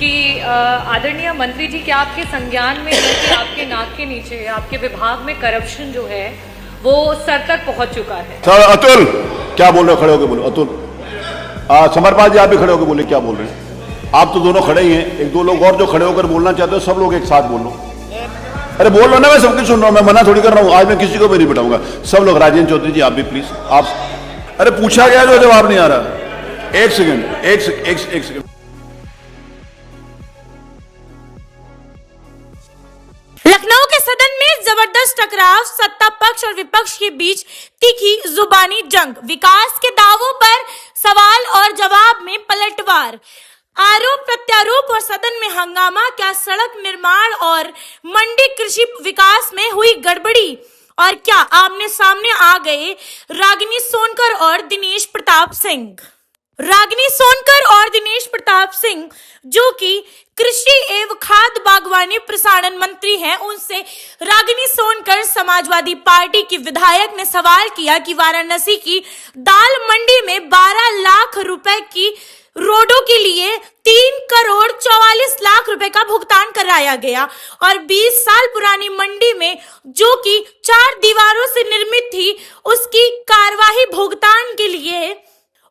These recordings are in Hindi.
कि आदरणीय मंत्री जी, क्या आपके संज्ञान में है कि आपके नाक के नीचे आपके विभाग में करप्शन जो है वो सर तक पहुंच चुका है? सर अतुल क्या बोल रहे हो? खड़े होकर बोलो। अतुल समरपाल जी आप भी खड़े होकर बोले, क्या बोल रहे हैं? आप तो दोनों खड़े ही हैं, एक दो लोग और जो खड़े होकर बोलना चाहते हो सब लोग एक साथ बोल लो। अरे बोल लो ना, मैं सबकी सुन रहा हूं, मैं मना थोड़ी कर रहा हूं। आज मैं किसी को भी नहीं बिठाऊंगा, सब लोग। राजेंद्र चौधरी जी आप भी प्लीज। आप अरे पूछा गया जो जवाब नहीं आ रहा। एक सेकेंड। लखनऊ के सदन में जबरदस्त टकराव, सत्ता पक्ष और विपक्ष के बीच तीखी जुबानी जंग, विकास के दावों पर सवाल और जवाब में पलटवार, आरोप प्रत्यारोप और सदन में हंगामा। क्या सड़क निर्माण और मंडी कृषि विकास में हुई गड़बड़ी? और क्या आमने सामने आ गए रागिनी सोनकर और दिनेश प्रताप सिंह? रागिनी सोनकर और दिनेश प्रताप सिंह जो कि कृषि एवं खाद्य बागवानी प्रसारण मंत्री हैं, उनसे रागिनी सोनकर समाजवादी पार्टी की विधायक ने सवाल किया कि वाराणसी की दाल मंडी में 12 लाख रुपए की रोडों के लिए 3 करोड़ 44 लाख रुपए का भुगतान कराया गया और 20 साल पुरानी मंडी में जो कि 4 दीवारों से निर्मित थी, उसकी कार्यवाही भुगतान के लिए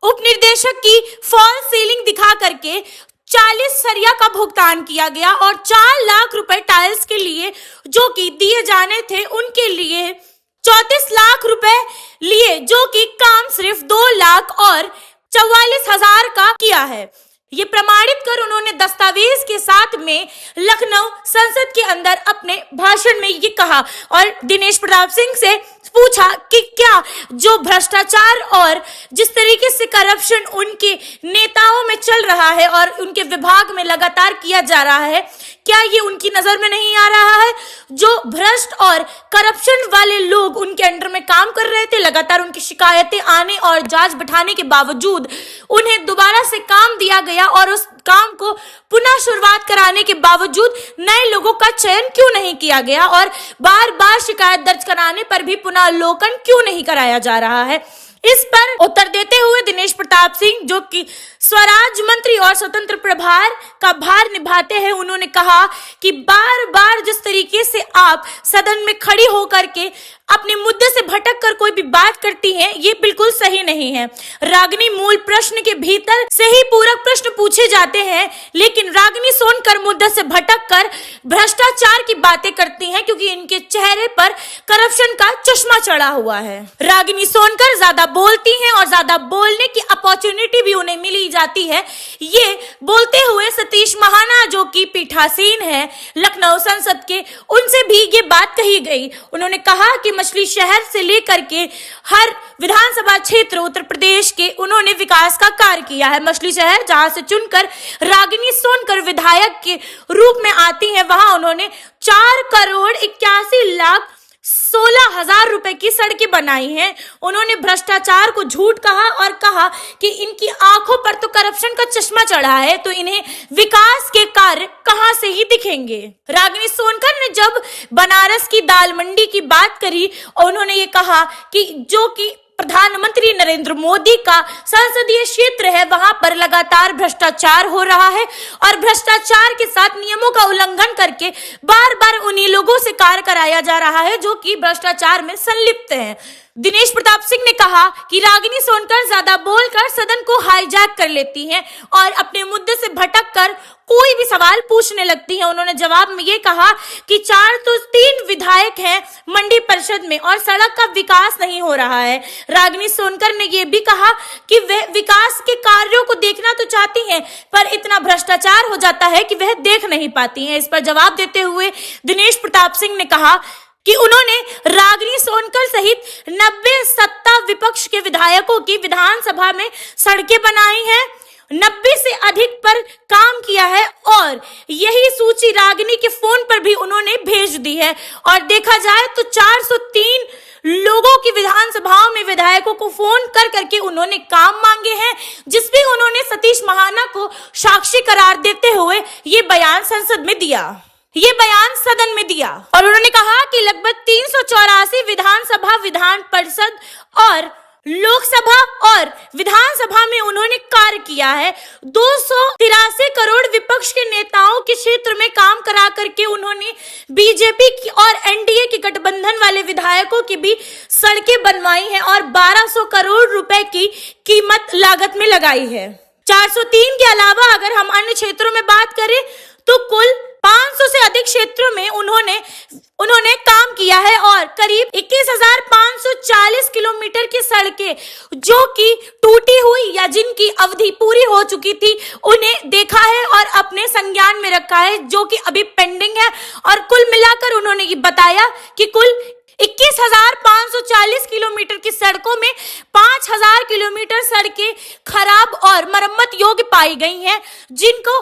उप निदेशक की फॉल सीलिंग दिखा करके 40 सरिया का भुगतान किया गया और 4 लाख रुपए टाइल्स के लिए जो कि दिए जाने थे, उनके लिए 34 लाख रुपए लिए, जो कि काम सिर्फ 2 लाख और 44,000 का किया है। ये प्रमाणित कर उन्होंने दस्तावेज के साथ में लखनऊ संसद के अंदर अपने भाषण में ये कहा और दिनेश प्रताप सिंह से पूछा कि क्या जो भ्रष्टाचार और जिस तरीके से करप्शन उनके नेताओं में चल रहा है और उनके विभाग में लगातार किया जा रहा है, क्या ये उनकी नजर में नहीं आ रहा है? जो भ्रष्ट और करप्शन वाले लोग उनके अंडर में काम कर रहे थे, लगातार उनकी शिकायतें आने और जांच बिठाने के बावजूद उन्हें दोबारा से काम दिया गया और उस काम को पुनः शुरुआत कराने के बावजूद नए लोगों का चयन क्यों नहीं किया गया और बार बार शिकायत दर्ज कराने पर भी पुनर्लोकन क्यों नहीं कराया जा रहा है? इस पर उत्तर देते हुए दिनेश प्रताप सिंह जो कि स्वराज मंत्री और स्वतंत्र प्रभार का भार निभाते हैं, उन्होंने कहा कि बार बार जिस तरीके से आप सदन में खड़ी होकर के अपने मुद्दे से भटक कर कोई भी बात करती हैं, ये बिल्कुल सही नहीं है। रागिनी मूल प्रश्न के भीतर से ही पूरक प्रश्न पूछे जाते हैं, लेकिन रागिनी सोनकर मुद्दे से भटक कर भ्रष्टाचार की बातें करती हैं क्योंकि इनके चेहरे पर करप्शन का चश्मा चढ़ा हुआ है। रागिनी सोनकर ज्यादा बोलती हैं और ज्यादा बोलने की अपॉर्चुनिटी भी उन्हें मिली जाती है। ये बोलते हुए सतीश महाना जो कि पीठासीन है लखनऊ संसद के, उनसे भी ये बात कही गई। उन्होंने कहा कि मछली शहर से लेकर के हर विधानसभा क्षेत्र उत्तर प्रदेश के उन्होंने विकास का कार्य किया है। मछली शहर जहां से चुनकर रागिनी सोनकर विधायक के रूप में आती हैं, वहां उन्होंने 4 करोड़ 81 लाख 16,000 रुपए की सड़कें बनाई हैं। उन्होंने भ्रष्टाचार को झूठ कहा और कहा कि इनकी आंखों पर तो करप्शन का चश्मा चढ़ा है, तो इन्हें विकास के कार्य कहां से ही दिखेंगे। रागिनी सोनकर ने जब बनारस की दाल मंडी की बात करी, उन्होंने ये कहा कि जो कि प्रधानमंत्री नरेंद्र मोदी का संसदीय क्षेत्र है, वहां पर लगातार भ्रष्टाचार हो रहा है और भ्रष्टाचार के साथ नियमों का उल्लंघन करके बार बार उन्हीं लोगों से कार्य कराया जा रहा है जो कि भ्रष्टाचार में संलिप्त हैं। दिनेश प्रताप सिंह ने कहा कि रागिनी सोनकर ज्यादा बोलकर सदन को हाईजैक कर लेती हैं और अपने मुद्दे से भटक कर कोई भी सवाल पूछने लगती हैं। उन्होंने जवाब में ये कहा कि 4 तो 3 विधायक हैं मंडी परिषद में और सड़क का विकास नहीं हो रहा है। रागिनी सोनकर ने ये भी कहा कि वह विकास के कार्यों को देखना तो चाहती हैं, पर इतना भ्रष्टाचार हो जाता है कि वह देख नहीं पाती हैं। इस पर जवाब देते हुए दिनेश प्रताप सिंह ने कहा कि उन्होंने रागिनी सोनकर सहित 90 सत्ता विपक्ष के विधायकों की विधानसभा में सड़कें बनाई हैं, 90 से अधिक पर काम किया है और यही सूची रागिनी के फोन पर भी उन्होंने भेज दी है। और देखा जाए तो 403 लोगों की विधानसभाओं में विधायकों को फोन कर करके उन्होंने काम मांगे हैं, जिसमें उन्होंने सतीश महाना को साक्षी करार देते हुए ये बयान संसद में दिया, ये बयान सदन में दिया। और उन्होंने कहा कि लगभग 384 विधानसभा, विधान परिषद और लोकसभा और विधानसभा में उन्होंने कार्य किया है। 283 करोड़ विपक्ष के नेताओं के क्षेत्र में काम करा करके उन्होंने बीजेपी की और एनडीए के गठबंधन वाले विधायकों की भी सड़कें बनवाई हैं और 1200 करोड़ रुपए की कीमत लागत में लगाई है। 403 के अलावा अगर हम अन्य क्षेत्रों में बात करें तो कुल 500 से अधिक क्षेत्रों में उन्होंने काम किया है और करीब 21,540 किलोमीटर की सड़कें जो कि टूटी हुई या जिनकी अवधि पूरी हो चुकी थी उन्हें देखा है और अपने संज्ञान में रखा है, जो कि अभी पेंडिंग है। और कुल मिलाकर उन्होंने ये बताया कि कुल 21,540 किलोमीटर की सड़कों में 5,000 किलोमीटर सड़कें खराब और मरम्मत योग्य पाई गई हैं, जिनको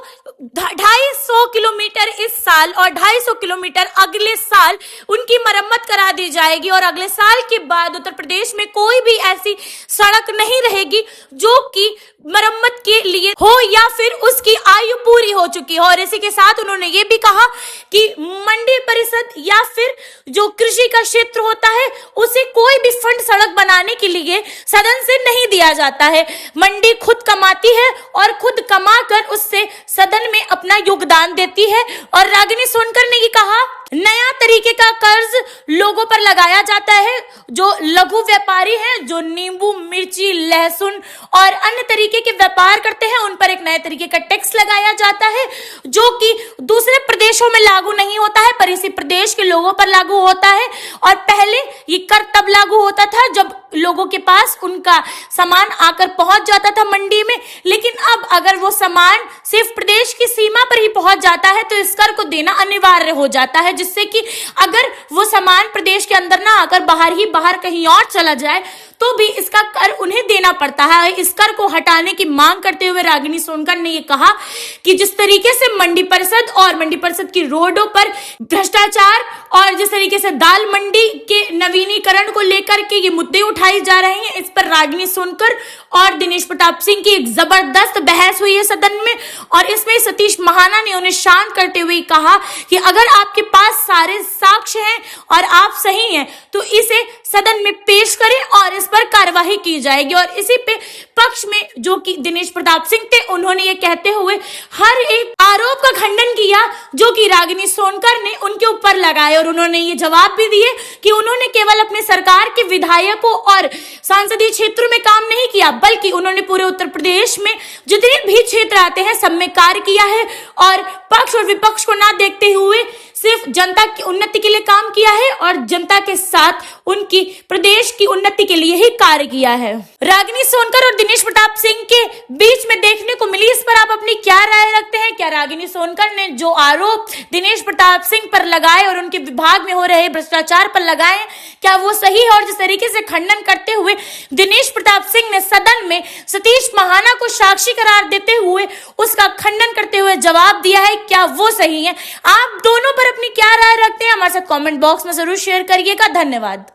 250 किलोमीटर इस साल और 250 किलोमीटर अगले साल उनकी मरम्मत करा दी जाएगी। और अगले साल के बाद उत्तर प्रदेश में कोई भी ऐसी सड़क नहीं रहेगी जो कि मरम्मत के लिए हो या फिर उसकी आयु पूरी हो चुकी हो। और इसी के साथ उन्होंने ये भी कहा कि मंडी परिषद या फिर जो कृषि का क्षेत्र होता है उसे कोई भी फंड सड़क बनाने के लिए सदन से नहीं दिया जाता है। मंडी खुद कमाती है और खुद कमाकर उससे सदन में अपना योगदान देती है। और रागिनी सोनकर ने ये कहा, नया तरीके का कर्ज लोगों पर लगाया जाता है। जो लघु व्यापारी हैं, जो नींबू, मिर्ची, लहसुन और अन्य तरीके के व्यापार करते हैं, उन पर एक नए तरीके का टैक्स लगाया जाता है जो कि दूसरे प्रदेशों में लागू नहीं होता है पर इसी प्रदेश के लोगों पर लागू होता है। और पहले ये कर तब लागू होता था जब लोगों के पास उनका सामान आकर पहुंच जाता था मंडी में, लेकिन अब अगर वो सामान सिर्फ प्रदेश की सीमा पर ही पहुंच जाता है तो इस कर को देना अनिवार्य हो जाता है, जिससे कि अगर वो सामान प्रदेश के अंदर ना आकर बाहर कहीं और चला जाए तो भी इसका कर उन्हें देना पड़ता है। इस कर को हटाने की मांग करते हुए रागिनी सोनकर ने ये कहा कि जिस तरीके से मंडी परिषद की रोडों पर भ्रष्टाचार और जिस तरीके से दाल मंडी के नवीनीकरण को लेकर के ये मुद्दे उठाए जा रहे हैं, इस पर रागिनी सोनकर और दिनेश प्रताप सिंह की एक जबरदस्त बहस हुई है सदन में। और इसमें सतीश महाना ने उन्हें शांत करते हुए कहा कि अगर आपके पास सारे साक्ष्य हैं और आप सही हैं तो इसे सदन में पेश करें और इस पर कार्यवाही की जाएगी। और इसी पे पक्ष में जो कि दिनेश प्रताप सिंह थे, उन्होंने ये कहते हुए हर एक आरोप का खंडन किया जो कि रागिनी सोनकर ने उनके ऊपर लगाए। और उन्होंने ये जवाब भी दिए कि उन्होंने केवल अपने सरकार के विधायकों और संसदीय क्षेत्रों में काम नहीं किया, बल्कि उन्होंने पूरे उत्तर प्रदेश में जितने भी क्षेत्र आते हैं सब में कार्य किया है और पक्ष और विपक्ष को ना देखते हुए सिर्फ जनता की उन्नति के लिए काम किया है और जनता के साथ उनकी प्रदेश की उन्नति के लिए ही कार्य किया है। रागिनी सोनकर और दिनेश प्रताप सिंह के बीच में देखने को मिली, इस पर आप अपनी क्या राय रखते हैं? क्या रागिनी सोनकर ने जो आरोप दिनेश प्रताप सिंह पर लगाए और उनके विभाग में हो रहे भ्रष्टाचार पर लगाए, क्या वो सही है? और जिस तरीके से खंडन करते हुए दिनेश प्रताप सिंह ने सदन में सतीश महाना को साक्षी करार देते हुए उसका खंडन करते हुए जवाब दिया है, क्या वो सही है? आप दोनों पर अपनी क्या राय रखते हैं? हमारे साथ कमेंट बॉक्स में जरूर शेयर करिएगा। धन्यवाद।